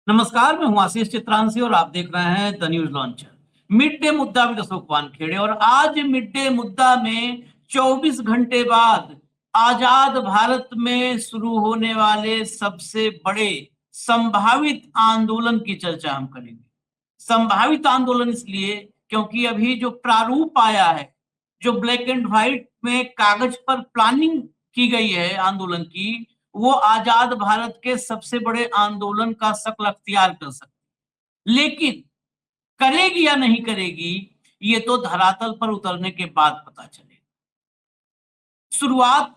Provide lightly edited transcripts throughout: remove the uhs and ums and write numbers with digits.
नमस्कार, मैं हूं आशीष चित्रांशी और आप देख रहे हैं the news launcher. Mid day मुद्दा विद अशोक वानखेड़े। और आज मिड डे मुद्दा में 24 घंटे बाद आजाद भारत में शुरू होने वाले सबसे बड़े संभावित आंदोलन की चर्चा हम करेंगे। संभावित आंदोलन इसलिए क्योंकि अभी जो प्रारूप आया है, जो ब्लैक एंड व्हाइट में कागज पर प्लानिंग की गई है आंदोलन की, वो आजाद भारत के सबसे बड़े आंदोलन का शक्ल अख्तियार कर सकती। लेकिन करेगी या नहीं करेगी, ये तो धरातल पर उतरने के बाद पता चलेगा। शुरुआत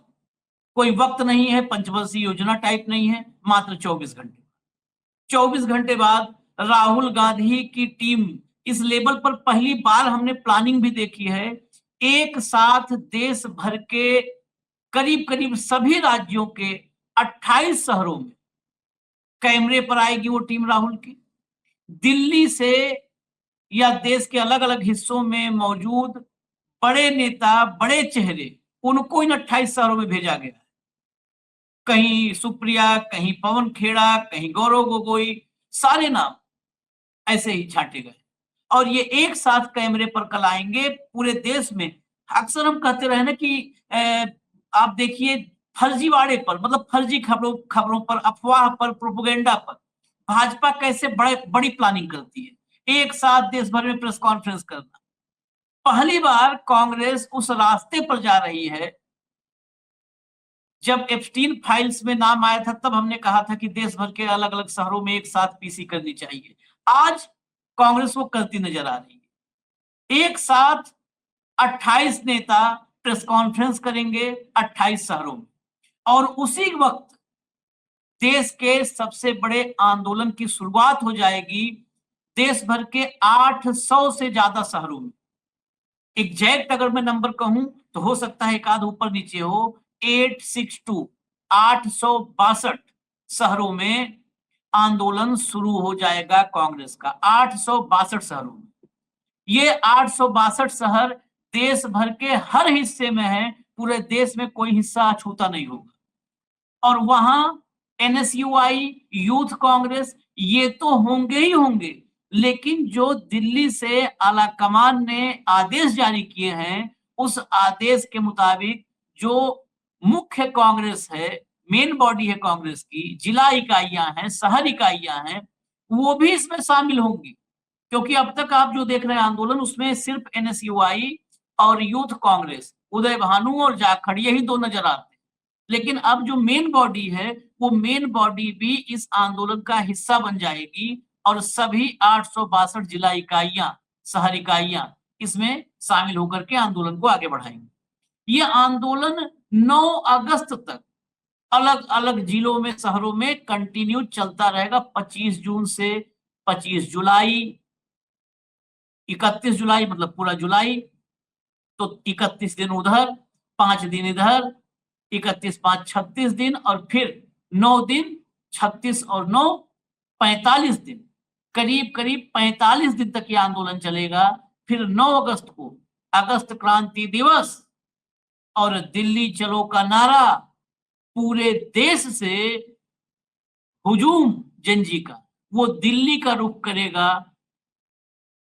कोई वक्त नहीं है, पंचवर्षीय योजना टाइप नहीं है, मात्र 24 घंटे बाद राहुल गांधी की टीम, इस लेवल पर पहली बार हमने प्लानिंग भी देखी है, एक साथ देश भर के करीब करीब सभी राज्यों के 28 शहरों में कैमरे पर आएगी वो टीम राहुल की। दिल्ली से या देश के अलग अलग हिस्सों में मौजूद बड़े नेता, बड़े चेहरे, उनको इन 28 शहरों में भेजा गया। कहीं सुप्रिया, कहीं पवन खेड़ा, कहीं गौरव गोगोई, सारे नाम ऐसे ही छांटे गए और ये एक साथ कैमरे पर कल आएंगे पूरे देश में। अक्सर हम कहते रहे ना कि आप देखिए, फर्जीवाड़े पर, मतलब फर्जी खबरों पर, अफवाह पर, प्रोपेगेंडा पर भाजपा कैसे बड़ी प्लानिंग करती है, एक साथ देश भर में प्रेस कॉन्फ्रेंस करना। पहली बार कांग्रेस उस रास्ते पर जा रही है। जब एप्स्टीन फाइल्स में नाम आया था तब हमने कहा था कि देश भर के अलग अलग शहरों में एक साथ पीसी करनी चाहिए। आज कांग्रेस वो करती नजर आ रही है। एक साथ 28 नेता प्रेस कॉन्फ्रेंस करेंगे 28 शहरों में और उसी वक्त देश के सबसे बड़े आंदोलन की शुरुआत हो जाएगी देश भर के 800 से ज्यादा शहरों में। एग्जैक्ट अगर मैं नंबर कहूं तो हो सकता है एक आध ऊपर नीचे हो। 862 शहरों में आंदोलन शुरू हो जाएगा कांग्रेस का, 862 शहरों में। ये 862 शहर देश भर के हर हिस्से में है, पूरे देश में कोई हिस्सा अछूता नहीं होगा। और वहां एनएसयूआई, यूथ कांग्रेस, ये तो होंगे ही होंगे, लेकिन जो दिल्ली से आलाकमान ने आदेश जारी किए हैं, उस आदेश के मुताबिक जो मुख्य कांग्रेस है, मेन बॉडी है कांग्रेस की, जिला इकाइयां हैं, शहर इकाइयां हैं, वो भी इसमें शामिल होंगी। क्योंकि अब तक आप जो देख रहे हैं आंदोलन, उसमें सिर्फ एनएसयूआई और यूथ कांग्रेस, उदय भानु और जाखड़, यही दो नजर आते हैं। लेकिन अब जो मेन बॉडी है, वो मेन बॉडी भी इस आंदोलन का हिस्सा बन जाएगी और सभी 862 जिला इकाइयां, शहर इकाइयां इसमें शामिल होकर के आंदोलन को आगे बढ़ाएंगे। ये आंदोलन 9 अगस्त तक अलग अलग जिलों में, शहरों में कंटिन्यू चलता रहेगा। 25 जून से 25 जुलाई, 31 जुलाई मतलब पूरा जुलाई, तो 31 दिन उधर, 5 दिन इधर, 31 5 36 दिन, और फिर 9 दिन, 36 और 9 45 दिन, करीब करीब 45 दिन तक ये आंदोलन चलेगा। फिर 9 अगस्त को अगस्त क्रांति दिवस और दिल्ली चलो का नारा पूरे देश से हुजूम जनजी का, वो दिल्ली का रुख करेगा।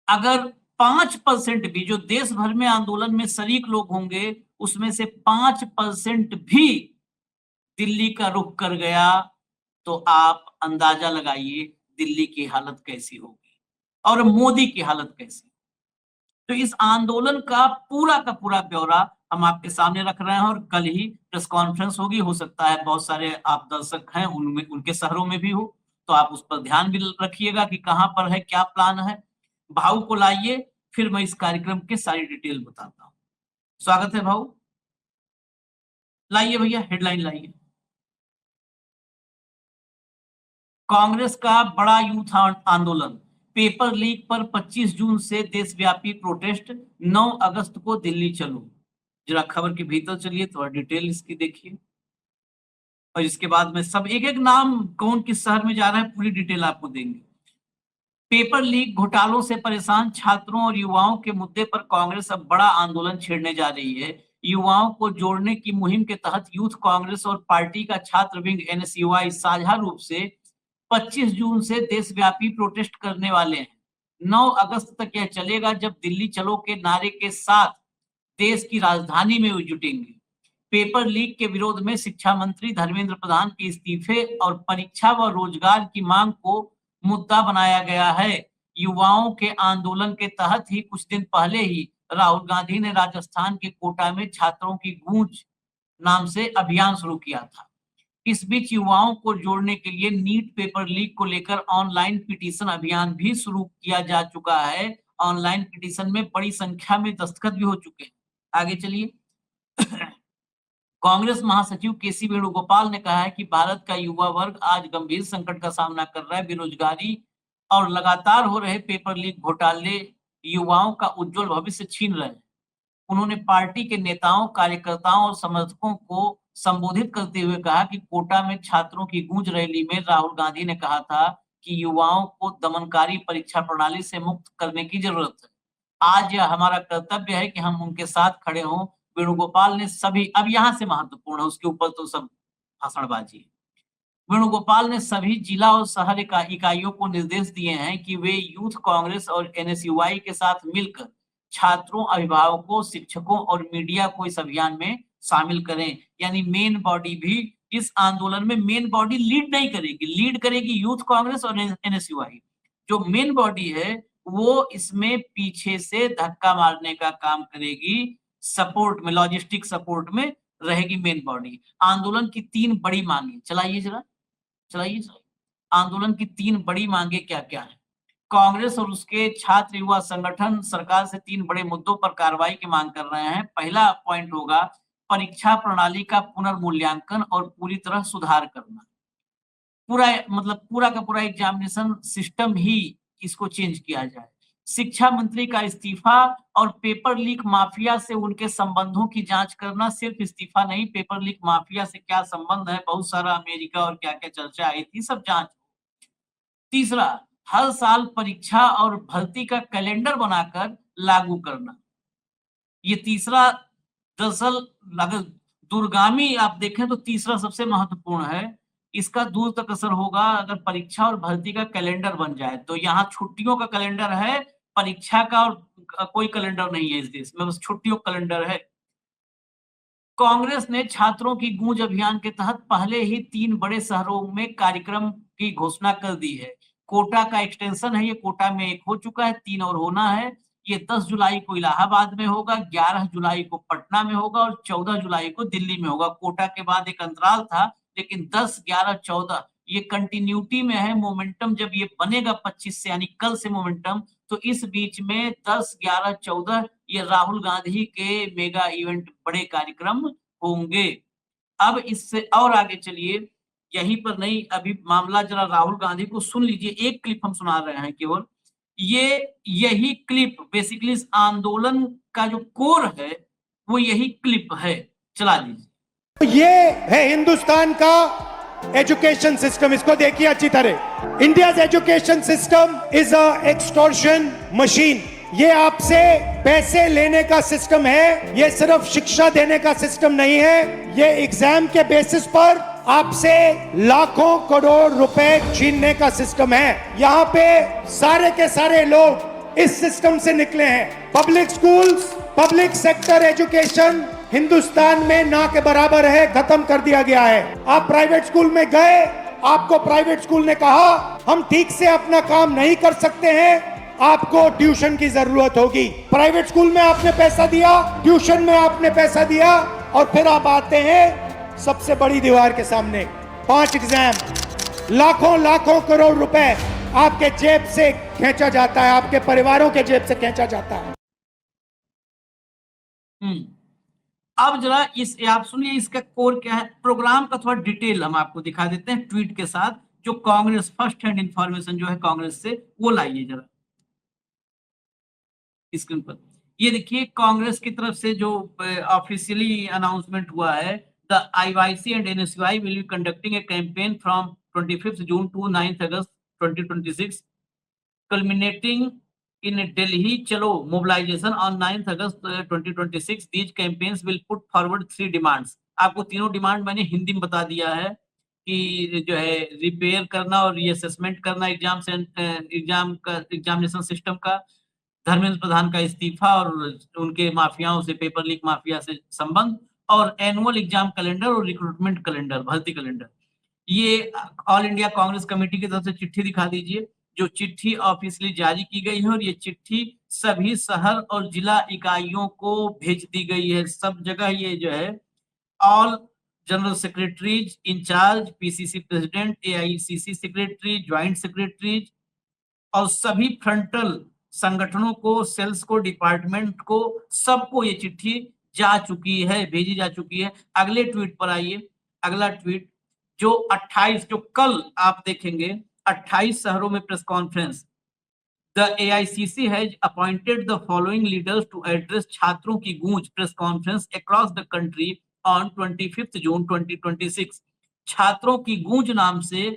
अगर 5% भी जो देश भर में आंदोलन में शरीक लोग होंगे, उसमें से 5% भी दिल्ली का रुख कर गया, तो आप अंदाजा लगाइए दिल्ली की हालत कैसी होगी और मोदी की हालत कैसी। तो इस आंदोलन का पूरा ब्यौरा हम आपके सामने रख रहे हैं और कल ही प्रेस कॉन्फ्रेंस होगी। हो सकता है बहुत सारे आप दर्शक हैं उनमें, उनके शहरों में भी हो, तो आप उस पर ध्यान भी रखिएगा कि कहां पर है, क्या प्लान है। भाऊ को लाइए, फिर मैं इस कार्यक्रम के सारी डिटेल बताता हूं। स्वागत है भाऊ, लाइए भैया, हेडलाइन लाइए। कांग्रेस का बड़ा यूथ आंदोलन, पेपर लीक पर 25 जून से देशव्यापी प्रोटेस्ट, 9 अगस्त को दिल्ली चलो। जरा खबर के भीतर चलिए, थोड़ा डिटेल इसकी देखिए और इसके बाद में सब एक एक नाम कौन किस शहर में जा रहा है पूरी डिटेल आपको देंगे। पेपर लीक घोटालों से परेशान छात्रों और युवाओं के मुद्दे पर कांग्रेस अब बड़ा आंदोलन छेड़ने जा रही है। युवाओं को जोड़ने की मुहिम के तहत यूथ कांग्रेस और पार्टी का छात्र विंग एनएसयूआई साझा रूप से 25 जून से देशव्यापी प्रोटेस्ट करने वाले हैं। 9 अगस्त तक यह चलेगा, जब दिल्ली चलो के नारे के साथ देश की राजधानी में जुटेंगे। पेपर लीक के विरोध में शिक्षा मंत्री धर्मेंद्र प्रधान के इस्तीफे और परीक्षा व रोजगार की मांग को मुद्दा बनाया गया है। युवाओं के आंदोलन के तहत ही कुछ दिन पहले ही राहुल गांधी ने राजस्थान के कोटा में छात्रों की गूंज नाम से अभियान शुरू किया था। इस बीच युवाओं को जोड़ने के लिए नीट पेपर लीक को लेकर ऑनलाइन पिटीशन अभियान भी शुरू किया जा चुका है। ऑनलाइन पिटीशन में बड़ी संख्या में दस्तखत भी हो चुके हैं। आगे चलिए। कांग्रेस महासचिव केसी वेणुगोपाल ने कहा है कि भारत का युवा वर्ग आज गंभीर संकट का सामना कर रहा है। बेरोजगारी और लगातार हो रहे पेपर लीक घोटाले युवाओं का उज्जवल भविष्य छीन रहे हैं। उन्होंने पार्टी के नेताओं, कार्यकर्ताओं और समर्थकों को संबोधित करते हुए कहा कि कोटा में छात्रों की गूंज रैली में राहुल गांधी ने कहा था कि युवाओं को दमनकारी परीक्षा प्रणाली से मुक्त करने की जरूरत है। आज यह हमारा कर्तव्य है कि हम उनके साथ खड़े हों। वेणुगोपाल ने सभी, अब यहाँ से महत्वपूर्ण है, उसके ऊपर तो सब भाषणबाजी है। वेणुगोपाल ने सभी जिला और शहर इकाइयों को निर्देश दिए हैं कि वे यूथ कांग्रेस और एनएसयूआई के साथ मिलकर छात्रों, अभिभावकों, शिक्षकों और मीडिया को इस अभियान में शामिल करें। यानी मेन बॉडी भी इस आंदोलन में, मेन बॉडी लीड नहीं करेगी, लीड करेगी यूथ कांग्रेस और एनएसयूआई। जो मेन बॉडी है वो इसमें पीछे से धक्का मारने का काम करेगी, सपोर्ट में, लॉजिस्टिक सपोर्ट में रहेगी मेन बॉडी। आंदोलन की 3 बड़ी मांगे, चलाइए। आंदोलन की 3 बड़ी मांगे क्या क्या है? कांग्रेस और उसके छात्र युवा संगठन सरकार से 3 बड़े मुद्दों पर कार्रवाई की मांग कर रहे हैं। पहला पॉइंट होगा परीक्षा प्रणाली का पुनर्मूल्यांकन और पूरी तरह सुधार करना। पूरा का पूरा एग्जामिनेशन सिस्टम ही इसको चेंज किया जाए। शिक्षा मंत्री का इस्तीफा और पेपर लीक माफिया से उनके संबंधों की जांच करना। सिर्फ इस्तीफा नहीं, पेपर लीक माफिया से क्या संबंध है, बहुत सारा अमेरिका और क्या क्या चर्चा आई थी, सब जांच। तीसरा, हर साल परीक्षा और भर्ती का कैलेंडर बनाकर लागू करना। ये तीसरा दरअसल अगर दूरगामी आप देखें तो तीसरा सबसे महत्वपूर्ण है। इसका दूर तक असर होगा अगर परीक्षा और भर्ती का कैलेंडर बन जाए। तो यहाँ छुट्टियों का कैलेंडर है, परीक्षा का और कोई कैलेंडर नहीं है इस देश में, बस छुट्टियों का कैलेंडर है। कांग्रेस ने छात्रों की गूंज अभियान के तहत पहले ही 3 बड़े शहरों में कार्यक्रम की घोषणा कर दी है। कोटा का एक्सटेंशन है, ये कोटा में 1 हो चुका है, 3 और होना है। ये 10 जुलाई को इलाहाबाद में होगा, 11 जुलाई को पटना में होगा और 14 जुलाई को दिल्ली में होगा। कोटा के बाद एक अंतराल था, लेकिन 10, 11, 14 ये कंटिन्यूटी में है। मोमेंटम जब ये बनेगा 25 से, यानी कल से मोमेंटम, तो इस बीच में 10, 11, 14 ये राहुल गांधी के मेगा इवेंट, बड़े कार्यक्रम होंगे। अब इससे और आगे चलिए, यहीं पर नहीं, अभी मामला जरा राहुल गांधी को सुन लीजिए। एक क्लिप हम सुना रहे हैं केवल, यही क्लिप बेसिकली इस आंदोलन का जो कोर है वो यही क्लिप है, चला दीजिए। ये है हिंदुस्तान का एजुकेशन सिस्टम, इसको देखिए अच्छी तरह। India's education system is a extortion machine. ये आपसे पैसे लेने का सिस्टम है, ये सिर्फ शिक्षा देने का सिस्टम नहीं है। ये एग्जाम के बेसिस पर आपसे लाखों करोड़ रुपए छीनने का सिस्टम है। यहाँ पे सारे के सारे लोग इस सिस्टम से निकले हैं। Public schools, public sector education Hindustan में ना के बराबर है, खत्म कर दिया गया है। आप प्राइवेट स्कूल में गए, आपको प्राइवेट स्कूल ने कहा हम ठीक से अपना काम नहीं कर सकते हैं, आपको ट्यूशन की जरूरत होगी। प्राइवेट स्कूल में आपने पैसा दिया, ट्यूशन में आपने पैसा दिया, और फिर आप आते हैं सबसे बड़ी दीवार के सामने। 5 एग्जाम, लाखों करोड़ रुपए आपके जेब से खींचा जाता है, आपके परिवारों के जेब से खींचा जाता है। अब जरा आप सुनिए इसका कोर क्या है। प्रोग्राम का थोड़ा डिटेल हम आपको दिखा देते हैं ट्वीट के साथ, जो कांग्रेस फर्स्ट हैंड इंफॉर्मेशन जो है कांग्रेस से, वो लाइए जरा स्क्रीन पर। ये देखिए कांग्रेस की तरफ से जो ऑफिशियली अनाउंसमेंट हुआ है, the IYC and NSUI will be conducting a campaign from 25th June to 9th August 2026, culminating in Delhi Chalo mobilization on 9th August 2026. These campaigns will put forward 3 demands. आपको तीनों demand मैंने हिंदी में बता दिया है। की जो है रिपेयर करना और रीअसेसमेंट करना एग्जामिनेशन सिस्टम का, धर्मेंद्र प्रधान का इस्तीफा और उनके माफियाओं से, पेपर लीक माफिया से संबंध, और एनुअल एग्जाम कैलेंडर और रिक्रूटमेंट कैलेंडर, भर्ती कैलेंडर। ये ऑल इंडिया कांग्रेस कमेटी की तरफ से चिट्ठी दिखा दीजिए, जो चिट्ठी ऑफिशियली जारी की गई है, और ये चिट्ठी सभी शहर और जिला इकाइयों को भेज दी गई है। सब जगह ये जो है all general secretaries in-charge, PCC president, AICC secretary, joint secretaries और सभी फ्रंटल संगठनों को, सेल्स को, डिपार्टमेंट को, सबको ये चिट्ठी जा चुकी है, भेजी जा चुकी है। अगले ट्वीट पर आइए। अगला ट्वीट जो 28, जो कल आप देखेंगे, 28 शहरों में press conference. The AICC has appointed the following leaders to address छात्रों की गूंज press conference across the country on 25 June 2026। छात्रों की गूंज नाम से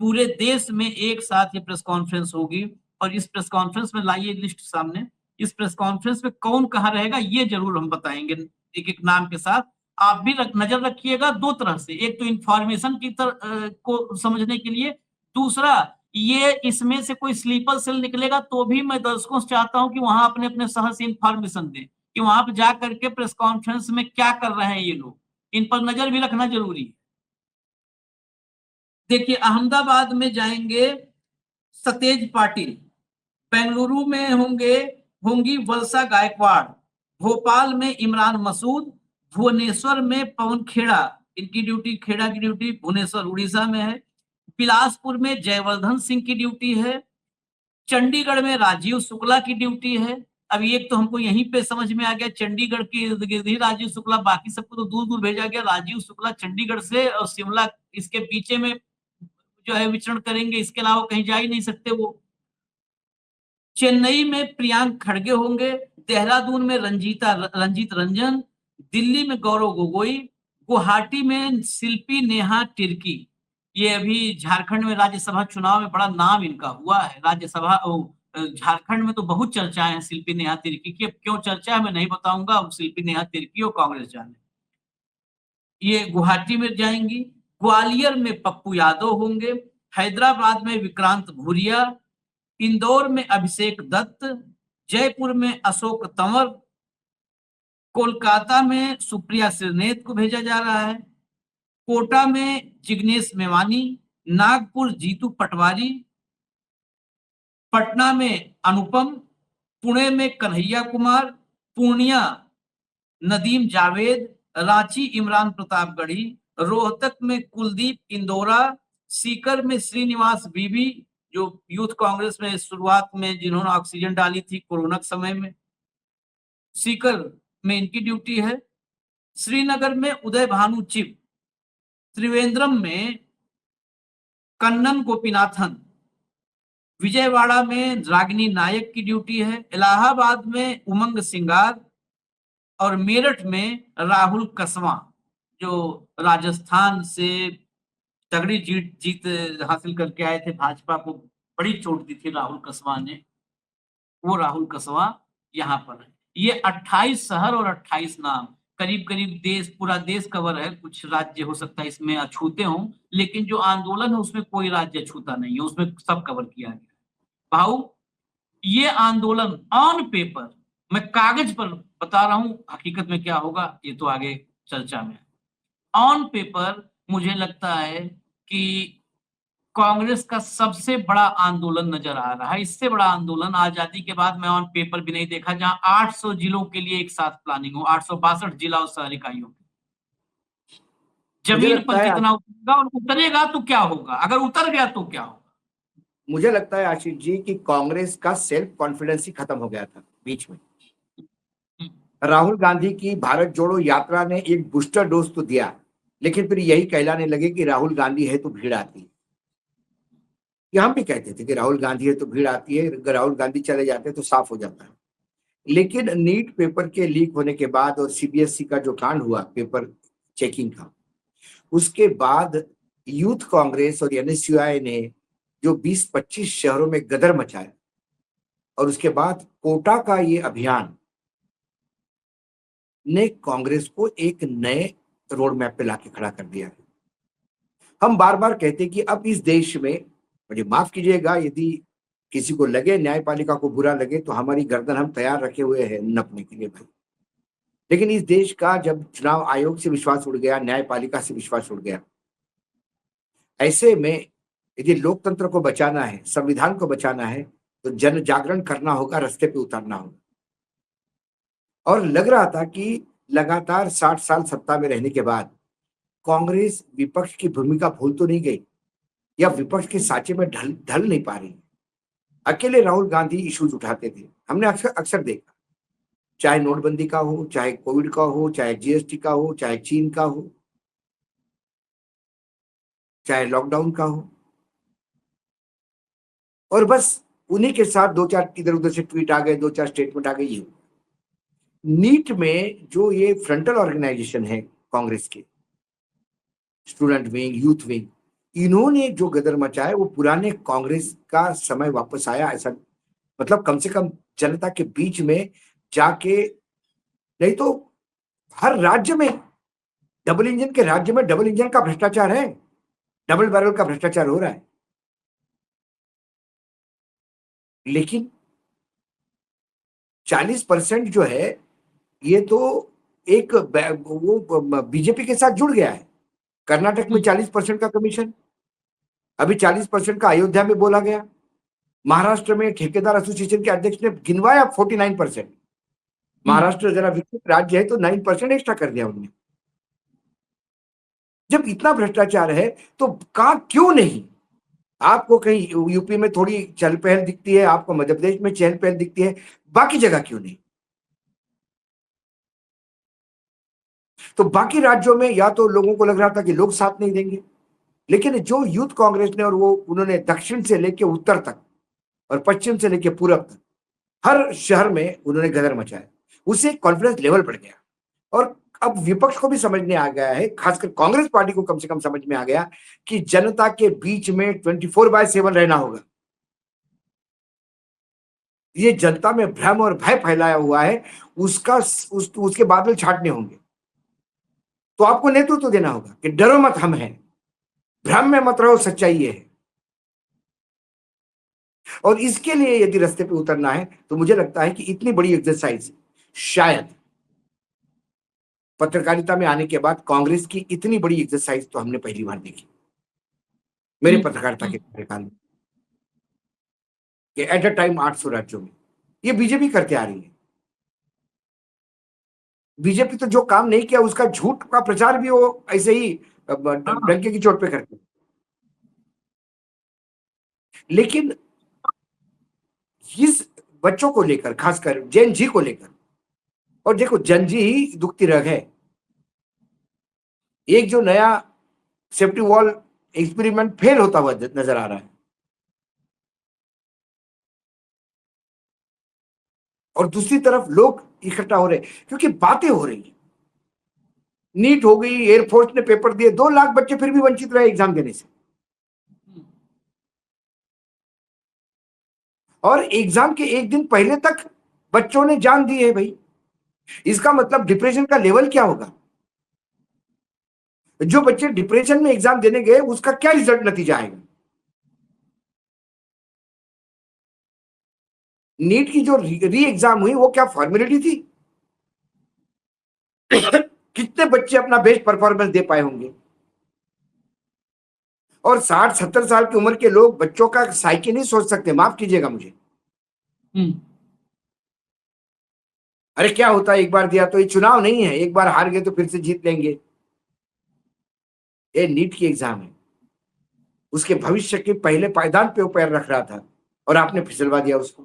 पूरे देश में एक साथ ये प्रेस कॉन्फ्रेंस होगी, और इस प्रेस कॉन्फ्रेंस में लाइए लिस्ट सामने। इस प्रेस कॉन्फ्रेंस में कौन कहाँ रहेगा ये जरूर हम बताएंगे एक एक नाम के साथ। आप भी नजर रखिएगा दो तरह से, एक तो इंफॉर्मेशन की को समझने के लिए, दूसरा ये इसमें से कोई स्लीपर सेल निकलेगा तो भी मैं दर्शकों से चाहता हूं कि वहां अपने अपने शहर से इंफॉर्मेशन दें कि वहां पर जा करके प्रेस कॉन्फ्रेंस में क्या कर रहे हैं ये लोग, इन पर नजर भी रखना जरूरी है। देखिए, अहमदाबाद में जाएंगे सतेज पाटिल, बेंगलुरु में होंगी वर्षा गायकवाड़, भोपाल में इमरान मसूद, भुवनेश्वर में पवन खेड़ा, इनकी ड्यूटी, खेड़ा की ड्यूटी भुवनेश्वर उड़ीसा में है, बिलासपुर में जयवर्धन सिंह की ड्यूटी है, चंडीगढ़ में राजीव शुक्ला की ड्यूटी है। अब एक तो हमको यहीं पे समझ में आ गया, चंडीगढ़ के इर्द गिर्द ही राजीव शुक्ला, बाकी सबको तो दूर दूर भेजा गया। राजीव शुक्ला चंडीगढ़ से और शिमला इसके पीछे में जो है विचरण करेंगे, इसके अलावा कहीं जा ही नहीं सकते वो। चेन्नई में प्रियांक खड़गे होंगे, देहरादून में रंजीत रंजन, दिल्ली में गौरव गोगोई, गुवाहाटी में शिल्पी नेहा तिर्की। ये अभी झारखंड में राज्यसभा चुनाव में बड़ा नाम इनका हुआ है। राज्यसभा झारखंड में तो बहुत चर्चाएं हैं शिल्पी नेहा तिर्की की। अब क्यों चर्चा है मैं नहीं बताऊंगा, अब शिल्पी नेहा तिर्की और कांग्रेस जाने। ये गुवाहाटी में जाएंगी। ग्वालियर में पप्पू यादव होंगे, हैदराबाद में विक्रांत भूरिया, इंदौर में अभिषेक दत्त, जयपुर में अशोक तंवर, कोलकाता में सुप्रिया श्रीनेत को भेजा जा रहा है, कोटा में जिग्नेश मेवानी, नागपुर जीतू पटवारी, पटना में अनुपम, पुणे में कन्हैया कुमार, पूर्णिया नदीम जावेद, रांची इमरान प्रतापगढ़ी, रोहतक में कुलदीप इंदौरा, सीकर में श्रीनिवास बीबी, जो यूथ कांग्रेस में शुरुआत में जिन्होंने ऑक्सीजन डाली थी कोरोना के समय में, सीकर में इनकी ड्यूटी है। श्रीनगर में उदय भानु चिप, त्रिवेंद्रम में कन्नन गोपीनाथन, विजयवाड़ा में रागिनी नायक की ड्यूटी है, इलाहाबाद में उमंग सिंगार, और मेरठ में राहुल कसवा, जो राजस्थान से तगड़ी जीत हासिल करके आए थे, भाजपा को बड़ी चोट दी थी राहुल कसवा ने, वो राहुल कसवा यहाँ पर है। ये 28 शहर और 28 नाम, करीब करीब पूरा देश कवर है। कुछ राज्य हो सकता है इसमें अछूते हों, लेकिन जो आंदोलन है उसमें कोई राज्य अछूता नहीं है, उसमें सब कवर किया गया। भाऊ, ये आंदोलन ऑन पेपर, मैं कागज पर बता रहा हूं, हकीकत में क्या होगा ये तो आगे चर्चा में। ऑन पेपर मुझे लगता है कि कांग्रेस का सबसे बड़ा आंदोलन नजर आ रहा है। इससे बड़ा आंदोलन आजादी के बाद मैं ऑन पेपर भी नहीं देखा, जहां 800 जिलों के लिए एक साथ प्लानिंग हो, 862 जिला और शहर इकाइयों की। जमीन पर कितना उतरेगा और उतरेगा तो क्या होगा, अगर उतर गया तो क्या होगा? मुझे लगता है आशीष जी कि कांग्रेस का सेल्फ कॉन्फिडेंस ही खत्म हो गया था बीच में। राहुल गांधी की भारत जोड़ो यात्रा ने एक बूस्टर डोज तो दिया, लेकिन फिर यही कहलाने लगे कि राहुल गांधी है तो भीड़ आती है। हम भी कहते थे कि राहुल गांधी है तो भीड़ आती है, अगर राहुल गांधी चले जाते हैं तो साफ हो जाता है। लेकिन नीट पेपर के लीक होने के बाद और सीबीएसई का जो कांड हुआ पेपर चेकिंग का, उसके बाद यूथ कांग्रेस और एनएसयूआई ने जो 20-25 शहरों में गदर मचाया, और उसके बाद कोटा का ये अभियान ने कांग्रेस को एक नए रोड मैप पे लाके खड़ा कर दिया है। हम बार बार कहते कि अब इस देश में, मुझे माफ कीजिएगा यदि किसी को लगे, न्यायपालिका को बुरा लगे, तो हमारी गर्दन हम तैयार रखे हुए हैं नपने के लिए भाई। लेकिन इस देश का जब चुनाव आयोग से विश्वास उड़ गया, न्यायपालिका से विश्वास उड़ गया, ऐसे में यदि लोकतंत्र को बचाना है, संविधान को बचाना है, तो जन जागरण करना होगा, रास्ते पे उतरना होगा। और लग रहा था कि लगातार 60 साल सत्ता में रहने के बाद कांग्रेस विपक्ष की भूमिका भूल तो नहीं गई, या विपक्ष के साँचे में ढल नहीं पा रही। अकेले राहुल गांधी इश्यूज उठाते थे, हमने अक्सर देखा, चाहे नोटबंदी का हो, चाहे कोविड का हो, चाहे जीएसटी का हो, चाहे चीन का हो, चाहे लॉकडाउन का हो, और बस उन्हीं के साथ 2-4 इधर उधर से ट्वीट आ गए, 2-4 स्टेटमेंट आ गए। ये नीट में जो ये फ्रंटल ऑर्गेनाइजेशन है कांग्रेस के, स्टूडेंट विंग, यूथ विंग, इन्होंने जो गदर मचाया वो पुराने कांग्रेस का समय वापस आया, ऐसा मतलब कम से कम जनता के बीच में जाके। नहीं तो हर राज्य में, डबल इंजन के राज्य में डबल इंजन का भ्रष्टाचार है, डबल बैरल का भ्रष्टाचार हो रहा है। लेकिन 40% जो है ये तो एक वो बीजेपी के साथ जुड़ गया है। कर्नाटक में 40% का कमीशन, अभी 40% का अयोध्या में बोला गया। महाराष्ट्र में ठेकेदार एसोसिएशन के अध्यक्ष ने गिनवाया 49%। महाराष्ट्र जरा विकसित राज्य है तो 9% एक्स्ट्रा कर दिया उन्होंने। जब इतना भ्रष्टाचार है तो कहां क्यों नहीं? आपको कहीं यूपी में थोड़ी चहल पहल दिखती है, आपको मध्य प्रदेश में चहल पहल दिखती है, बाकी जगह क्यों नहीं? तो बाकी राज्यों में या तो लोगों को लग रहा था कि लोग साथ नहीं देंगे, लेकिन जो यूथ कांग्रेस ने, और वो उन्होंने दक्षिण से लेकर उत्तर तक और पश्चिम से लेकर पूरब तक हर शहर में उन्होंने गदर मचाया, उससे कॉन्फिडेंस लेवल बढ़ गया। और अब विपक्ष को भी समझ में आ गया है, खासकर कांग्रेस पार्टी को कम से कम समझ में आ गया कि जनता के बीच में 24/7 रहना होगा। ये जनता में भ्रम और भय फैलाया हुआ है, उसके बादल छाटने होंगे। तो आपको नेतृत्व देना होगा कि डरो मत, हम हैं, भ्रम में मत रहो, सच्चाई ये है। और इसके लिए यदि रास्ते पे उतरना है तो मुझे लगता है कि इतनी बड़ी एक्सरसाइज शायद पत्रकारिता में आने के बाद कांग्रेस की इतनी बड़ी एक्सरसाइज तो हमने पहली बार देखी मेरे पत्रकारिता के कार्यकाल में, कि एट अ टाइम 800 राज्यों में। ये बीजेपी करते आ रही है। बीजेपी तो जो काम नहीं किया उसका झूठ का प्रचार भी वो ऐसे ही डंके की चोट पे करते। लेकिन इस बच्चों को लेकर, खासकर जैन जी को लेकर, और देखो जन जी ही दुखती रग है। एक जो नया सेफ्टी वॉल एक्सपेरिमेंट फेल होता हुआ नजर आ रहा है, और दूसरी तरफ लोग इकट्ठा हो रहे क्योंकि बातें हो रही। नीट हो गई, एयरफोर्स ने पेपर दिए, 2 लाख बच्चे फिर भी वंचित रहे एग्जाम देने से। और एग्जाम के एक दिन पहले तक बच्चों ने जान दी है भाई। इसका मतलब डिप्रेशन का लेवल क्या होगा? जो बच्चे डिप्रेशन में एग्जाम देने गए उसका क्या रिजल्ट नतीजा आएगा? नीट की जो री एग्जाम हुई वो क्या फॉर्मेलिटी थी? कितने बच्चे अपना बेस्ट परफॉर्मेंस दे पाए होंगे? और 60-70 साल की उम्र के लोग बच्चों का साइकिल नहीं सोच सकते, माफ कीजिएगा मुझे। अरे क्या होता है, एक बार दिया तो, ये चुनाव नहीं है, एक बार हार गए तो फिर से जीत लेंगे। ये नीट की एग्जाम है, उसके भविष्य के पहले पायदान पे वो पैर रख रहा था और आपने फिसलवा दिया उसको।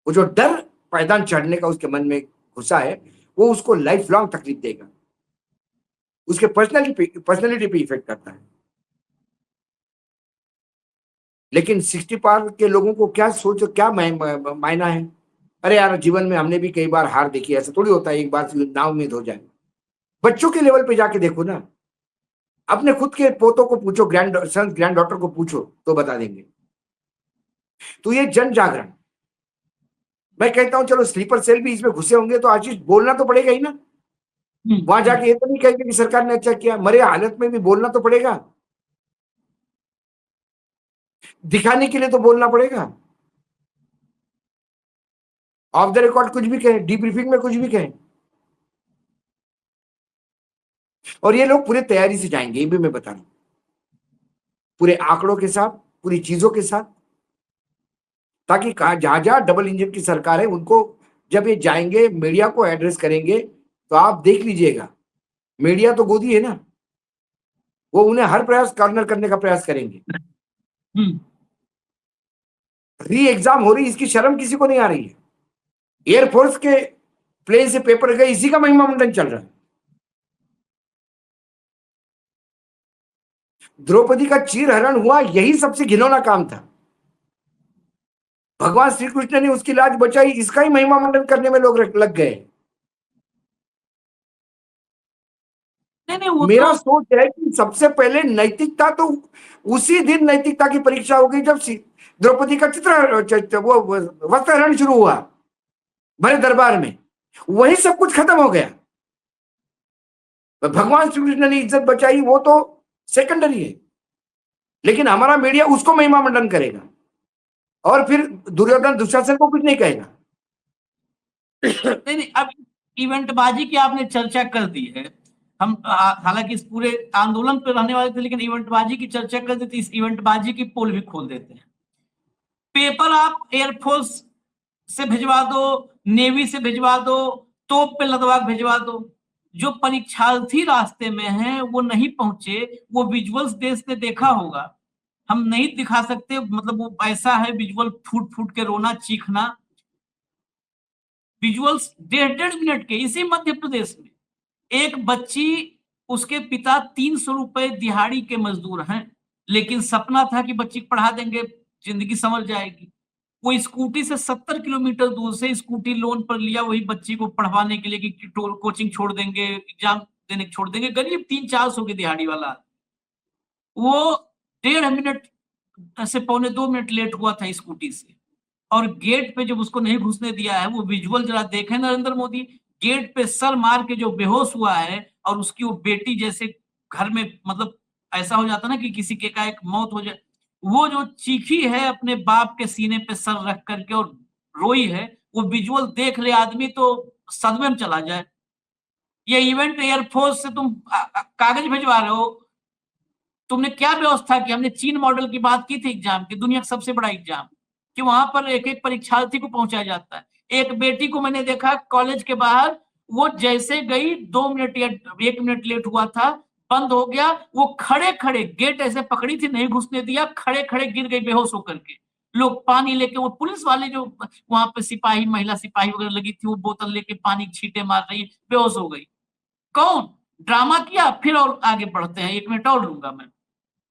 वो जो डर पायदान चढ़ने का उसके मन में घुसा है वो उसको लाइफ लॉन्ग तकलीफ देगा, उसके पर्सनैलिटी पे इफेक्ट करता है। लेकिन 60 पार के लोगों को क्या सोच, क्या मायना है? अरे यार, जीवन में हमने भी कई बार हार देखी, ऐसा थोड़ी होता है एक बार नाउम्मीद हो जाए। बच्चों के लेवल पे जाके देखो ना, अपने खुद के पोतों को पूछो, ग्रैंड डॉटर को पूछो तो बता देंगे। तो ये जन जागरण, मैं कहता हूं चलो स्लीपर सेल भी इसमें घुसे होंगे तो आशीष बोलना तो पड़ेगा ही ना। वहां जाके ये तो नहीं कहेंगे कि सरकार ने अच्छा किया। मरे हालत में भी बोलना तो पड़ेगा, दिखाने के लिए तो बोलना पड़ेगा। ऑफ द रिकॉर्ड कुछ भी कहें, डीब्रीफिंग में कुछ भी कहें, और ये लोग पूरे तैयारी से जाएंगे, ये भी मैं बता रहा हूं, पूरे आंकड़ों के साथ, पूरी चीजों के साथ, ताकि जहां जहां डबल इंजन की सरकार है उनको जब ये जाएंगे मीडिया को एड्रेस करेंगे तो आप देख लीजिएगा, मीडिया तो गोदी है ना, वो उन्हें हर प्रयास कॉर्नर करने का प्रयास करेंगे। री एग्जाम हो रही, इसकी शर्म किसी को नहीं आ रही है। एयरफोर्स के प्लेन से पेपर गए, इसी का महिमा मंडन चल रहा है। द्रौपदी का चीरहरण हुआ, यही सबसे घिनौना काम था। भगवान श्री कृष्ण ने उसकी लाज बचाई, इसका ही महिमा मंडन करने में लोग लग गए। मेरा सोच है कि सबसे पहले नैतिकता तो उसी दिन नैतिकता की परीक्षा हो गई जब द्रौपदी का वो वस्त्रहरण शुरू हुआ भरे दरबार में, वही सब कुछ खत्म हो गया। भगवान श्री कृष्ण ने इज्जत बचाई, वो तो सेकेंडरी है, लेकिन हमारा मीडिया उसको महिमा मंडन करेगा और फिर दुर्योधन दुशासन को कुछ नहीं कहेगा। नहीं, अब इवेंटबाजी की आपने चर्चा कर दी है, हम हालांकि इस पूरे आंदोलन पे रहने वाले थे, लेकिन इवेंटबाजी की चर्चा कर दी, इस इवेंटबाजी की पोल भी खोल देते हैं। पेपर आप एयरफोर्स से भिजवा दो, नेवी से भिजवा दो, तोप पे लदवा भिजवा दो, जो परीक्षार्थी रास्ते में हैं वो नहीं पहुंचे, वो विजुअल्स देश ने देखा होगा, हम नहीं दिखा सकते, मतलब वो ऐसा है विजुअल, फूट फूट के रोना चीखना, विजुअल्स 1.5 मिनट के। इसी मध्य प्रदेश में एक बच्ची, उसके पिता 300 रुपए दिहाड़ी के मजदूर हैं, लेकिन सपना था कि बच्ची को पढ़ा देंगे, जिंदगी संवर जाएगी। वो स्कूटी से 70 किलोमीटर दूर से स्कूटी लोन पर लिया, वही बच्ची को पढ़वाने के लिए कि कोचिंग छोड़ देंगे, एग्जाम देने छोड़ देंगे। गरीब 300-400 की दिहाड़ी वाला, वो 1.5 मिनट से 1.25 मिनट लेट हुआ था स्कूटी से, और गेट पे जब उसको नहीं घुसने दिया है, वो विजुअल जरा देखें नरेंद्र मोदी, गेट पे सर मार के जो बेहोश हुआ है, और उसकी वो बेटी जैसे घर में, मतलब ऐसा हो जाता ना कि किसी के का एक मौत हो जाए, वो जो चीखी है अपने बाप के सीने पे सर रख करके और रोई है, वो विजुअल देख ले आदमी तो सदमे में चला जाए। ये इवेंट एयरफोर्स से तुम कागज भिजवा रहे हो, तुमने क्या व्यवस्था की? हमने चीन मॉडल की बात की थी एग्जाम की, दुनिया का सबसे बड़ा एग्जाम, कि वहां पर एक एक परीक्षार्थी को पहुंचाया जाता है। एक बेटी को मैंने देखा कॉलेज के बाहर, वो जैसे गई 2 मिनट या 1 मिनट लेट हुआ था, बंद हो गया, वो खड़े खड़े, गेट ऐसे पकड़ी थी, नहीं घुसने दिया, खड़े खड़े गिर गई बेहोश होकर के। लोग पानी लेके, वो पुलिस वाले जो वहां पे सिपाही, महिला सिपाही वगैरह लगी थी, वो बोतल लेके पानी छींटे मार रही, बेहोश हो गई। कौन ड्रामा किया? फिर और आगे बढ़ते हैं, 1 मिनट और लूंगा मैं।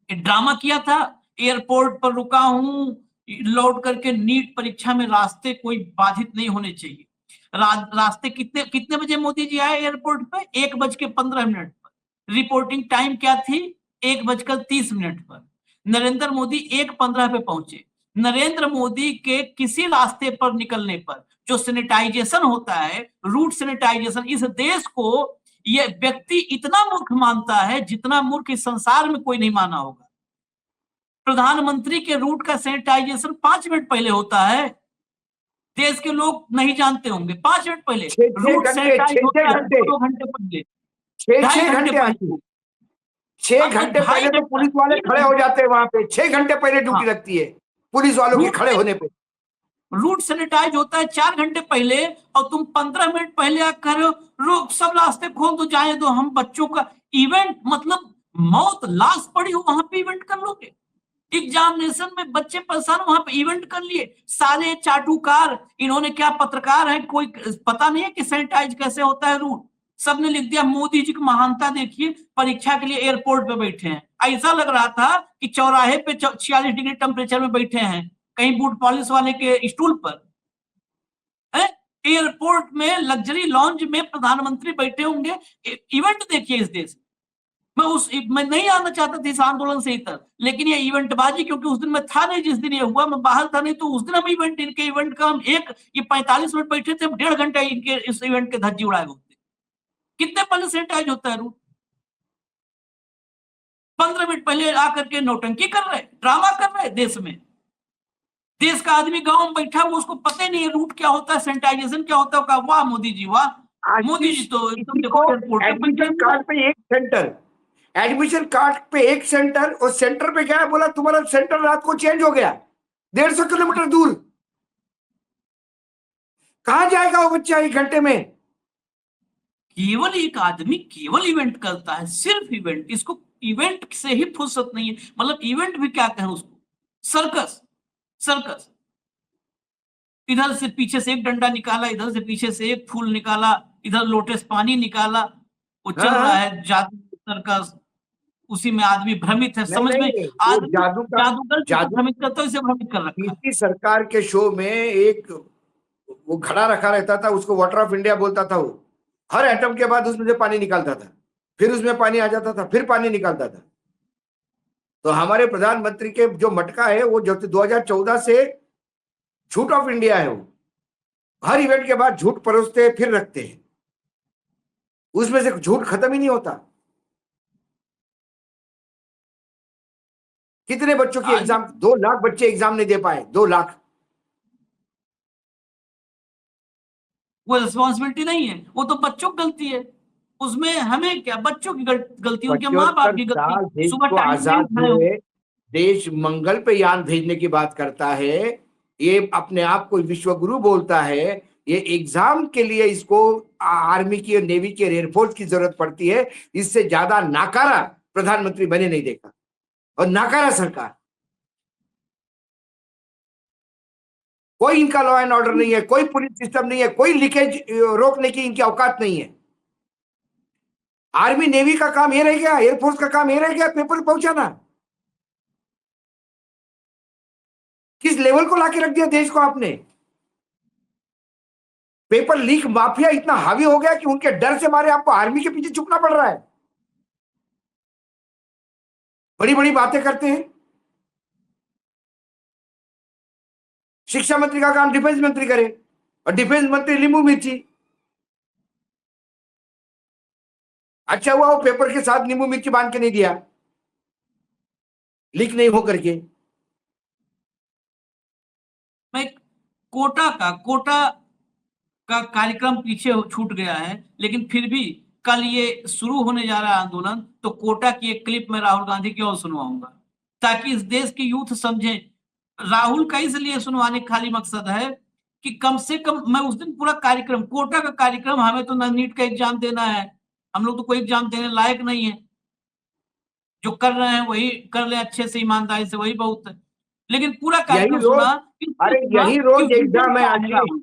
ड्रामा किया था, एयरपोर्ट पर रुका हूं, लौट करके नीट परीक्षा में रास्ते कोई बाधित नहीं होने चाहिए। रास्ते कितने कितने बजे मोदी जी आए एयरपोर्ट पे? 1:15 पर। रिपोर्टिंग टाइम क्या थी? 1:30 पर। नरेंद्र मोदी 1:15 पे पहुंचे। नरेंद्र मोदी के किसी रास्ते पर निकलने पर जो सैनिटाइजेशन होता है, रूट सैनिटाइजेशन, इस देश को ये व्यक्ति इतना मूर्ख मानता है जितना मूर्ख इस संसार में कोई नहीं माना होगा। प्रधानमंत्री के रूट का सैनिटाइजेशन 5 मिनट पहले होता है, देश के लोग नहीं जानते होंगे। 5 मिनट पहले रूट सैनिटाइज होता है, 2 घंटे पहले, 6 घंटे पहले तो पुलिस वाले खड़े हो जाते हैं वहां पे। 6 घंटे पहले ड्यूटी लगती है पुलिस वालों के खड़े होने पे। रूट सैनिटाइज होता है 4 घंटे पहले, और तुम 15 मिनट पहले आकर रोक, सब रास्ते खोल दो, जाए दो, हम बच्चों का इवेंट, मतलब मौत लाश पड़ी हो वहां पे इवेंट कर लोगे? एग्जामिनेशन में बच्चे परेशान, वहां पे इवेंट कर लिए। सारे चाटुकार, इन्होंने क्या पत्रकार है, कोई पता नहीं है कि सैनिटाइज कैसे होता है रूट, सबने लिख दिया। मोदी जी की महानता देखिए, परीक्षा के लिए एयरपोर्ट पे बैठे हैं, ऐसा लग रहा था कि चौराहे पे 46 डिग्री टेम्परेचर में बैठे हैं, कहीं बूट पॉलिश वाले के स्टूल पर। एयरपोर्ट में लग्जरी लॉन्ज में प्रधानमंत्री बैठे होंगे। इवेंट देखिए इस देश में। मैं नहीं आना चाहता था इस आंदोलन से इधर, लेकिन ये इवेंटबाजी, क्योंकि उस दिन मैं था नहीं, जिस दिन ये हुआ मैं बाहर था नहीं, तो उस दिन हम इनके इवेंट का हम ये 45 मिनट बैठे थे, 1.5 घंटा इनके इस इवेंट के धज्जी उड़ाए होते। कितने पहले सैनिटाइज होता है रूट? 15 मिनट पहले आकर के नौटंकी कर रहे, ड्रामा कर रहे देश में। देश का आदमी गांव में बैठा हुआ, उसको पता ही नहीं है रूट क्या होता है, सैनिटाइजेशन क्या होता है। वाह मोदी जी वाह, मोदी जी तो एकदम देखो एयरपोर्ट पे एडमिशन कार्ड पे एक सेंटर, एडमिशन कार्ड पे एक सेंटर, और सेंटर पे गया, बोला तुम्हारा सेंटर रात को चेंज हो गया 150 किलोमीटर दूर। कहां जाएगा वो बच्चा 1 घंटे में? केवल एक आदमी केवल इवेंट करता है, सिर्फ इवेंट। इसको इवेंट से ही फुर्सत नहीं है। मतलब इवेंट भी क्या कहें उसको, सर्कस सर्कस। इधर से पीछे से एक डंडा निकाला, इधर से पीछे से एक फूल निकाला, इधर लोटे से पानी निकाला, वो चल रहा है जादू सर्कस। उसी में आदमी भ्रमित है, समझ में आदमी जादूगर भ्रमित करता है, इसे भ्रमित कर रखा है। सरकार के शो में एक वो घड़ा रखा रहता था, उसको वाटर ऑफ इंडिया बोलता था। वो हर एटम के बाद उसमें से पानी निकालता था, फिर उसमें पानी आ जाता था, फिर पानी निकालता था। तो हमारे प्रधानमंत्री के जो मटका है, वो जो 2014 से झूठ ऑफ इंडिया है। वो हर इवेंट के बाद झूठ परोसते फिर रखते हैं, उसमें से झूठ खत्म ही नहीं होता। कितने बच्चों की एग्जाम, 2 लाख बच्चे एग्जाम नहीं दे पाए, 2 लाख। वो रिस्पॉन्सिबिलिटी नहीं है, वो तो बच्चों की गलती है। उसमें हमें क्या, बच्चों की गलती, उनके माँ बाप की गलती। सुबह आजाद हुए देश मंगल पे यान भेजने की बात करता है, ये अपने आप को विश्वगुरु बोलता है। ये एग्जाम के लिए इसको आर्मी की और नेवी की और एयरफोर्स की जरूरत पड़ती है। इससे ज्यादा नाकारा प्रधानमंत्री मैंने नहीं देखा, और नाकारा सरकार। कोई इनका लॉ एंड ऑर्डर नहीं है, कोई पुलिस सिस्टम नहीं है, कोई लीकेज रोकने की इनकी औकात नहीं है। आर्मी नेवी का काम ये रह गया, एयरफोर्स का काम ये रह गया पेपर पहुंचाना। किस लेवल को लाके रख दिया देश को आपने? पेपर लीक माफिया इतना हावी हो गया कि उनके डर से मारे आपको आर्मी के पीछे छुपना पड़ रहा है। बड़ी बड़ी बातें करते हैं। शिक्षा मंत्री का काम डिफेंस मंत्री करे, और डिफेंस मंत्री नींबू मिर्ची। अच्छा हुआ वो पेपर के साथ नींबू मिर्ची बांध के नहीं दिया, लीक नहीं हो करके। मैं कोटा का कार्यक्रम पीछे छूट गया है, लेकिन फिर भी कल ये शुरू होने जा रहा है आंदोलन। तो कोटा की एक क्लिप में राहुल गांधी की और सुनवाऊंगा, ताकि इस देश की यूथ समझे। राहुल का इसलिए सुनवाने का खाली मकसद है कि कम से कम मैं उस दिन पूरा कार्यक्रम, कोटा का कार्यक्रम, हमें तो नीट का एग्जाम देना है, हम लोग तो कोई एग्जाम देने लायक नहीं है। जो कर रहे हैं वही कर ले अच्छे से, ईमानदारी से, वही बहुत है। लेकिन पूरा कार्यक्रम सुना। अरे यही रोज एग्जाम है आशीष,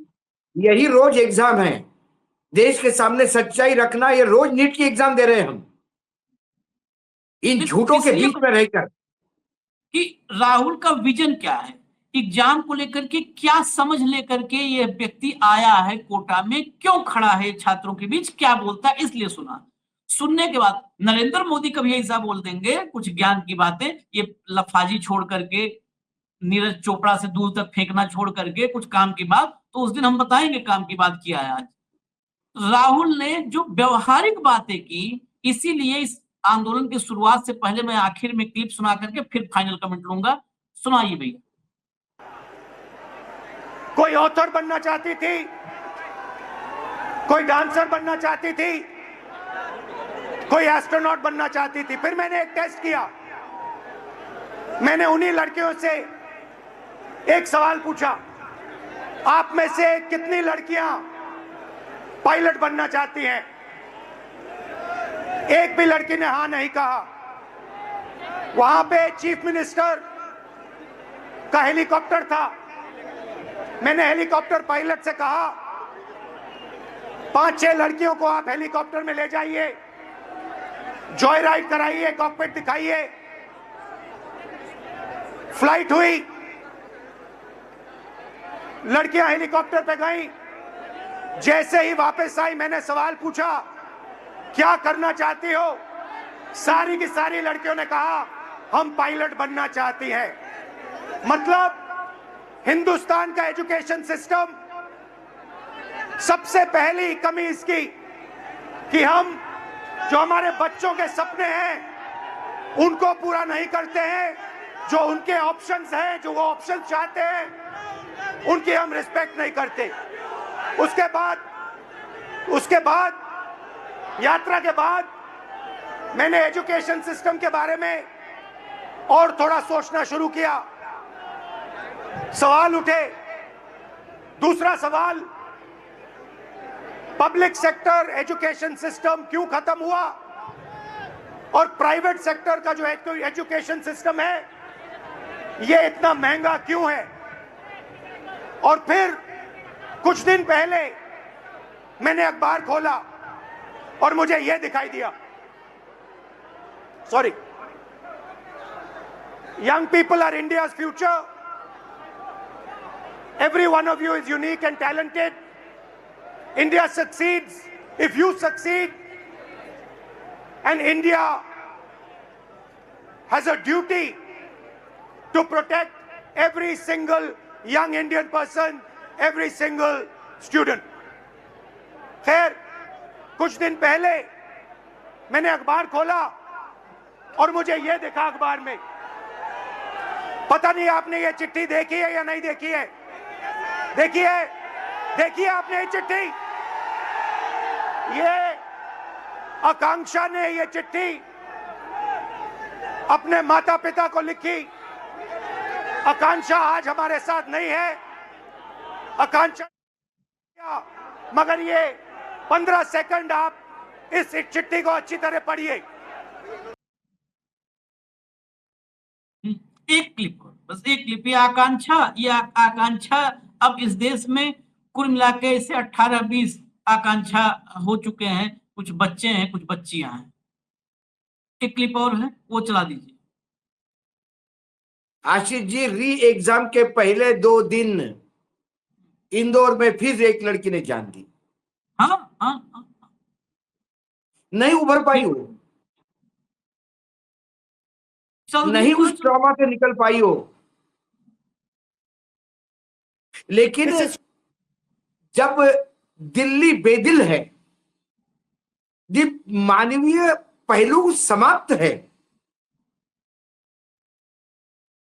यही रोज एग्जाम है। देश के सामने सच्चाई रखना, ये रोज नीट की एग्जाम दे रहे हैं हम, इन झूठों के बीच में रहकर। कि राहुल का विजन क्या है, एग्जाम को लेकर के क्या समझ लेकर के ये व्यक्ति आया है कोटा में, क्यों खड़ा है छात्रों के बीच, क्या बोलता है, इसलिए सुना। सुनने के बाद नरेंद्र मोदी कभी ऐसा बोल देंगे कुछ ज्ञान की बातें, ये लफाजी छोड़ करके, नीरज चोपड़ा से दूर तक फेंकना छोड़ करके कुछ काम की बात, तो उस दिन हम बताएंगे काम की बात किया है। आज राहुल ने जो व्यवहारिक बातें की, इसीलिए इस आंदोलन की शुरुआत से पहले मैं आखिर में क्लिप सुना करके फिर फाइनल कमेंट लूंगा। सुनाइए भैया। कोई ऑथर बनना चाहती थी, कोई डांसर बनना चाहती थी, कोई एस्ट्रोनॉट बनना चाहती थी। फिर मैंने एक टेस्ट किया, मैंने उन्हीं लड़कियों से एक सवाल पूछा, आप में से कितनी लड़कियां पायलट बनना चाहती हैं? एक भी लड़की ने हां नहीं कहा। वहां पे चीफ मिनिस्टर का हेलीकॉप्टर था, मैंने हेलीकॉप्टर पायलट से कहा 5-6 लड़कियों को आप हेलीकॉप्टर में ले जाइए, जॉय राइड कराइए, कॉकपिट दिखाइए। फ्लाइट हुई, लड़कियां हेलीकॉप्टर पे गईं, जैसे ही वापस आई मैंने सवाल पूछा क्या करना चाहती हो? सारी की सारी लड़कियों ने कहा हम पायलट बनना चाहती हैं। मतलब हिंदुस्तान का एजुकेशन सिस्टम, सबसे पहली कमी इसकी कि हम जो हमारे बच्चों के सपने हैं उनको पूरा नहीं करते हैं, जो उनके ऑप्शंस हैं, जो वो ऑप्शंस चाहते हैं, उनकी हम रिस्पेक्ट नहीं करते। उसके बाद यात्रा के बाद मैंने एजुकेशन सिस्टम के बारे में और थोड़ा सोचना शुरू किया। सवाल उठे। दूसरा सवाल, पब्लिक सेक्टर एजुकेशन सिस्टम क्यों खत्म हुआ और प्राइवेट सेक्टर का जो एजुकेशन सिस्टम है ये इतना महंगा क्यों है। और फिर कुछ दिन पहले मैंने अखबार खोला और मुझे यह दिखाई दिया, sorry, young people are India's future. Every one of you is unique and talented. India succeeds if you succeed, and India has a duty to protect every single young Indian person, every single student. खैर, कुछ दिन पहले मैंने अखबार खोला और मुझे यह दिखा अखबार में, पता नहीं आपने ये चिट्ठी देखी है या नहीं देखी है। देखिए आपने ये चिट्ठी, ये आकांक्षा ने ये चिट्ठी अपने माता पिता को लिखी। आकांक्षा आज हमारे साथ नहीं है। आकांक्षा, मगर ये 15 सेकंड आप इस चिट्ठी को अच्छी तरह पढ़िए। एक क्लिप, बस एक क्लिप। ये आकांक्षा अब इस देश में कुल मिला के इसे 18-20 आकांक्षा हो चुके हैं। कुछ बच्चे हैं, कुछ बच्चियां हैं। एक क्लिप और है, वो चला दीजिए। आशीष जी, री एग्जाम के पहले 2 दिन इंदौर में फिर एक लड़की ने जान दी। हाँ। नहीं उभर पाई हो, नहीं उस ट्रॉमा से निकल पाई हो। लेकिन जब दिल्ली बेदिल है, जब मानवीय पहलू समाप्त है,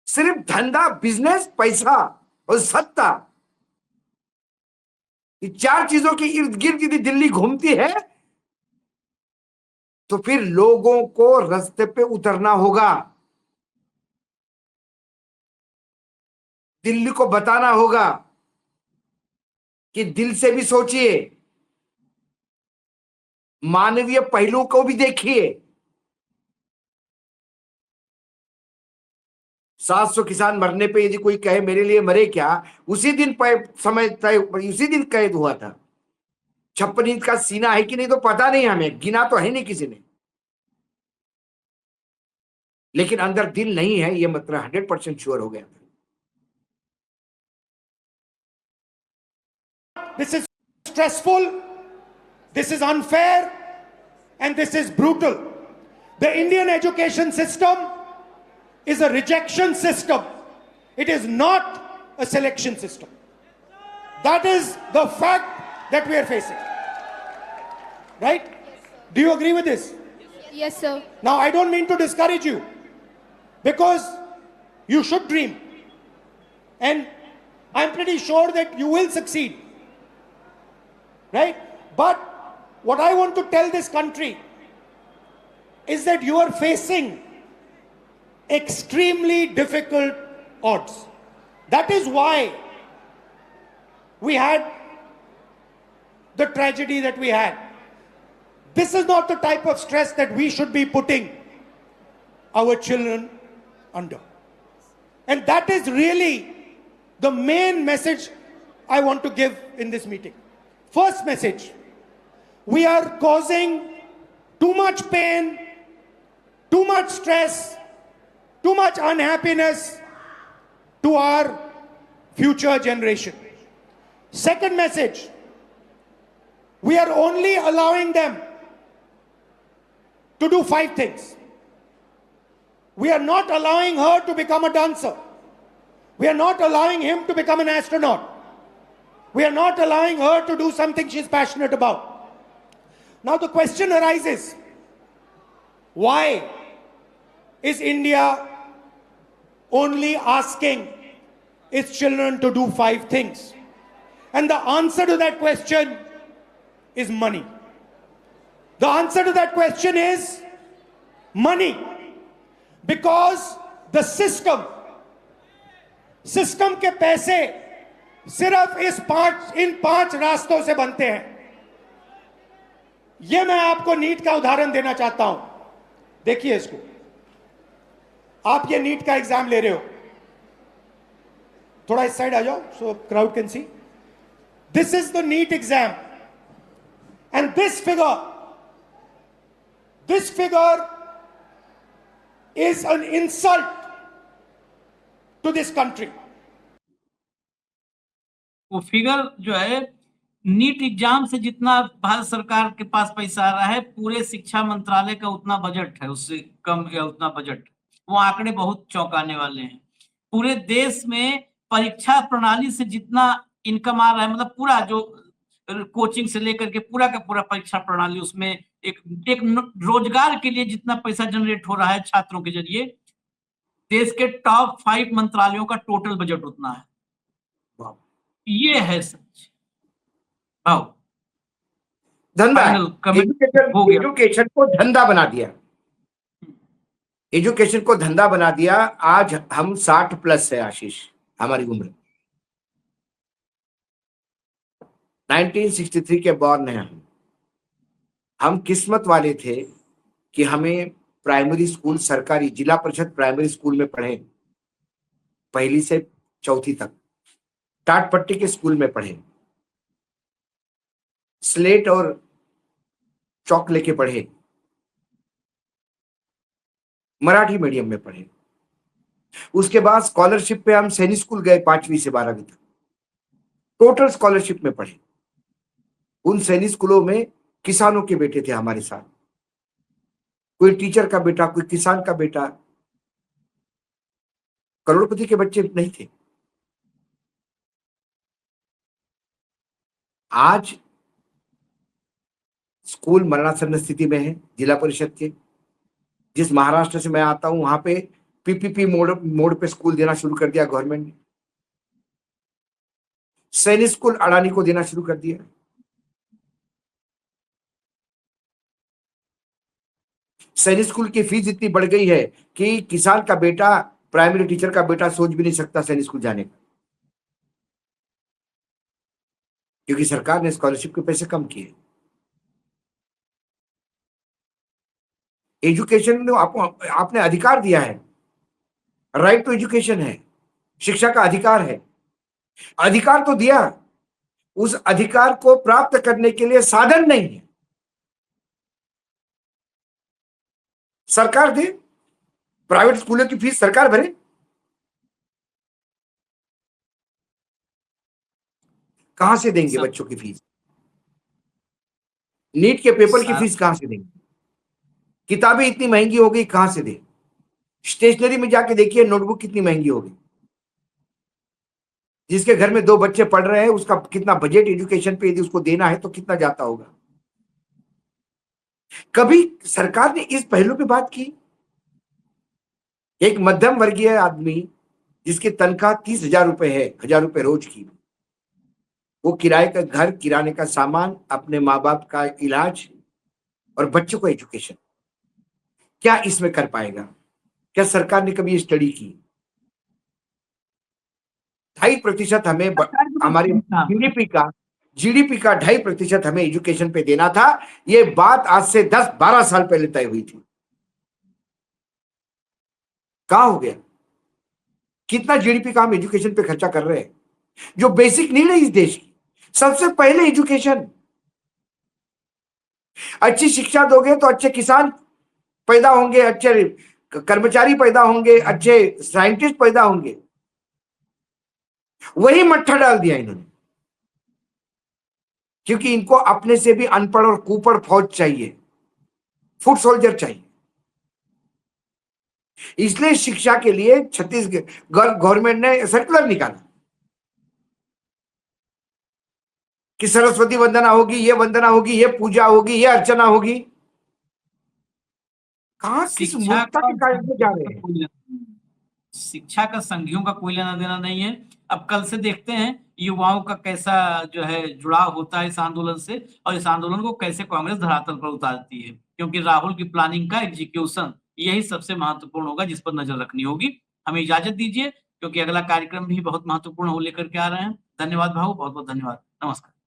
सिर्फ धंधा, बिजनेस, पैसा और सत्ता, ये 4 चीजों के इर्द गिर्द यदि दिल्ली घूमती है तो फिर लोगों को रास्ते पे उतरना होगा। दिल्ली को बताना होगा कि दिल से भी सोचिए, मानवीय पहलुओं को भी देखिए। 700 किसान मरने पे यदि कोई कहे मेरे लिए मरे क्या, उसी दिन समय तय, उसी दिन कैद हुआ था। 56 इंच का सीना है कि नहीं तो पता नहीं, हमें गिना तो है नहीं किसी ने, लेकिन अंदर दिल नहीं है ये मतलब 100% श्योर हो गया था। This is stressful, this is unfair, and this is brutal. The Indian education system is a rejection system. It is not a selection system. That is the fact that we are facing. Right? Do you agree with this? Yes, sir. Now, I don't mean to discourage you, because you should dream. And I'm pretty sure that you will succeed. Right? But what I want to tell this country is that you are facing extremely difficult odds. That is why we had the tragedy that we had. This is not the type of stress that we should be putting our children under. And that is really the main message I want to give in this meeting. First message, we are causing too much pain, too much stress, too much unhappiness to our future generation. Second message, we are only allowing them to do 5 things. We are not allowing her to become a dancer. We are not allowing him to become an astronaut. We are not allowing her to do something she's passionate about. Now the question arises, why is India only asking its children to do 5 things? And the answer to that question is money. The answer to that question is money. Because the system के पैसे सिर्फ इन 5 रास्तों से बनते हैं. यह मैं आपको नीट का उदाहरण देना चाहता हूं. देखिए इसको. आप ये नीट का एग्जाम ले रहे हो. थोड़ा इस साइड आ जाओ so crowd can see. This is the NEET exam and this figure is an insult to this country. वो फिगर जो है नीट एग्जाम से जितना भारत सरकार के पास पैसा आ रहा है, पूरे शिक्षा मंत्रालय का उतना बजट है, उससे कम या उतना बजट. वो आंकड़े बहुत चौंकाने वाले हैं. पूरे देश में परीक्षा प्रणाली से जितना इनकम आ रहा है, मतलब पूरा जो कोचिंग से लेकर के पूरा का पूरा परीक्षा प्रणाली, उसमें एक रोजगार के लिए जितना पैसा जनरेट हो रहा है छात्रों के जरिए, देश के टॉप 5 मंत्रालयों का टोटल बजट उतना है. ये है सच. धंधा. एजुकेशन को धंधा बना दिया. एजुकेशन को धंधा बना दिया. आज हम 60+ है आशीष, हमारी उम्र. 1963 के बॉर्न है हम किस्मत वाले थे कि हमें प्राइमरी स्कूल, सरकारी जिला परिषद प्राइमरी स्कूल में पढ़े, 1ली से 4थी तक. टाट पट्टी के स्कूल में पढ़े, स्लेट और चौक लेके पढ़े, मराठी मीडियम में पढ़े. उसके बाद स्कॉलरशिप पे हम सैनिक स्कूल गए 5वीं से 12वीं तक. टोटल स्कॉलरशिप में पढ़े. उन सैनिक स्कूलों में किसानों के बेटे थे हमारे साथ. कोई टीचर का बेटा, कोई किसान का बेटा. करोड़पति के बच्चे नहीं थे. आज स्कूल मरणासन्न स्थिति में है. जिला परिषद के, जिस महाराष्ट्र से मैं आता हूं, वहां पे पीपीपी मोड पे स्कूल देना शुरू कर दिया गवर्नमेंट ने. सैनिक स्कूल अडानी को देना शुरू कर दिया. सैनिक स्कूल की फीस इतनी बढ़ गई है कि किसान का बेटा, प्राइमरी टीचर का बेटा सोच भी नहीं सकता सैनिक स्कूल जाने का, क्योंकि सरकार ने स्कॉलरशिप के पैसे कम किए. एजुकेशन ने आपने अधिकार दिया है. राइट टू एजुकेशन है, शिक्षा का अधिकार है. अधिकार तो दिया, उस अधिकार को प्राप्त करने के लिए साधन नहीं है. सरकार दे, प्राइवेट स्कूलों की फीस सरकार भरे. कहां से देंगे बच्चों की फीस? नीट के पेपर की फीस कहां से देंगे? किताबें इतनी महंगी हो गई, कहां से दें? स्टेशनरी में जाके देखिए, नोटबुक कितनी महंगी हो गई. जिसके घर में 2 बच्चे पढ़ रहे हैं, उसका कितना बजट एजुकेशन पे यदि उसको देना है तो कितना जाता होगा. कभी सरकार ने इस पहलू पे बात की? एक मध्यम वर्गीय आदमी जिसकी तनख्वाह 30,000 रुपए है, 1,000 रुपए रोज की, वो किराए का घर, किराने का सामान, अपने माँ बाप का इलाज और बच्चों को एजुकेशन, क्या इसमें कर पाएगा? क्या सरकार ने कभी स्टडी की? 2.5% हमें हमारी जीडीपी का 2.5% हमें एजुकेशन पे देना था. ये बात आज से 10-12 साल पहले तय हुई थी. कहां हो गया? कितना जीडीपी का हम एजुकेशन पे खर्चा कर रहे हैं, जो बेसिक नीड है इस देश की. सबसे पहले एजुकेशन. अच्छी शिक्षा दोगे तो अच्छे किसान पैदा होंगे, अच्छे कर्मचारी पैदा होंगे, अच्छे साइंटिस्ट पैदा होंगे. वही मट्ठा डाल दिया इन्होंने, क्योंकि इनको अपने से भी अनपढ़ और कुपढ़ फौज चाहिए, फुट सोल्जर चाहिए. इसलिए शिक्षा के लिए छत्तीसगढ़ गवर्नमेंट ने सर्कुलर निकाला कि सरस्वती वंदना होगी, ये वंदना होगी, ये पूजा होगी, ये अर्चना होगी। कहां किस शिक्षा मूर्खता के कार्य में जा रहे का हैं? कोई शिक्षा का संघियों का कोई लेना देना नहीं है। अब कल से देखते हैं युवाओं का कैसा जो है जुड़ाव होता है इस आंदोलन से, और इस आंदोलन को कैसे कांग्रेस धरातल पर उतारती है, क्योंकि राहुल की प्लानिंग का एग्जीक्यूशन यही सबसे महत्वपूर्ण होगा, जिस पर नजर रखनी होगी। हमें इजाजत दीजिए, क्योंकि अगला कार्यक्रम भी बहुत महत्वपूर्ण हो लेकर के आ रहे हैं। धन्यवाद भाऊ, बहुत बहुत धन्यवाद, नमस्कार।